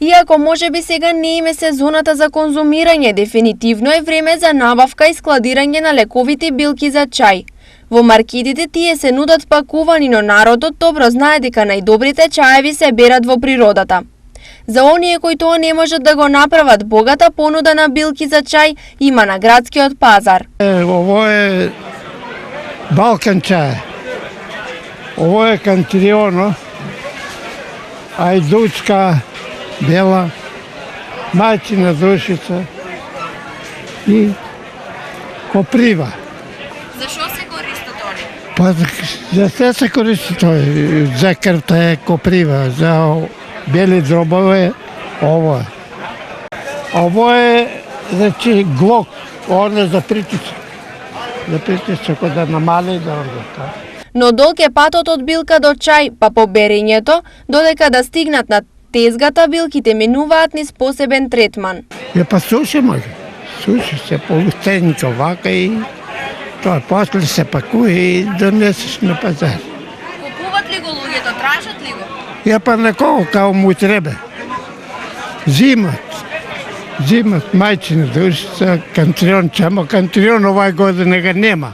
Иако можеби сега не им е сезоната за конзумирање, дефинитивно е време за набавка и складирање на лековити билки за чај. Во маркетите тие се нудат пакувани, но народот добро знае дека најдобрите чаеви се берат во природата. За оние кои тоа не можат да го направат, богата понуда на билки за чај има на градскиот пазар. Ово е Балкан чај. Ово е Кантрионо, Ајдучка, Бела, Мајчина душица и Коприва. Зашо се користат они? Па за се се користи тој, за крвта е Коприва, за бели дробове ово е. Ово е, значи, глок, оно за притисок. За притисок да намали да ордата. Но долг е патот од билка до чај, па по берењето, додека да стигнат на тезгата, билките минуваат низ посебен третман. Па суши може. Суши се полустеника вака и тоа после се пакува и донесеш на пазар. Купуват ли го луѓето, тражат ли го? Па некого као му треба. Зимат мајчина душица, Кантрион чама. Кантрион овај година ga нема.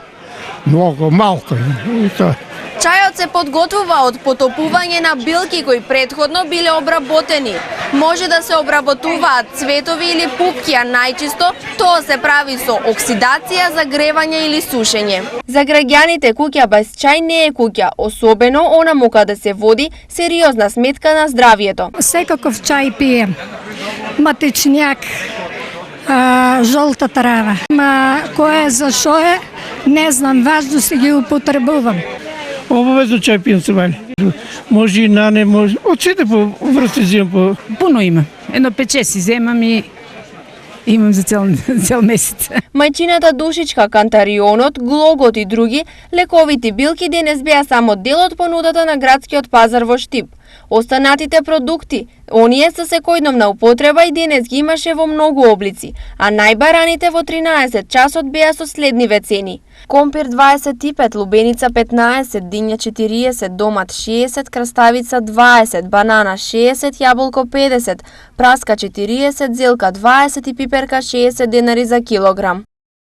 Многу малко и тоа. Чајот се подготвува од потопување на билки кои претходно биле обработени. Може да се обработуваат цветови или пупки, а најчесто тоа се прави со оксидација, загревање или сушење. За граѓаните куќа без чај не е куќа, особено онаму каде се води сериозна сметка на здравието. Секаков чај пием. Матичњак, жолта трава. Ма кој е за шо е, не знам, важно си ги употребувам. Обавезно чај пием се вали. Може и нане, може. Од сите по врсти земам по... Пуно има. Едно 5-6 си земам и имам за цел месец. Мајчината душичка, кантарионот, глогот и други лековити билки денес беа само дел од понудата на градскиот пазар во Штип. Останатите продукти, оние со секојдневна употреба и денес ги имаше во многу облици, а најбараните во 13 часот беа со следниве цени. Компир 25, лубеница 15, диња 40, домат 60, краставица 20, банана 60, јаболко 50, праска 40, зелка 20 и пиперка 60 денари за килограм.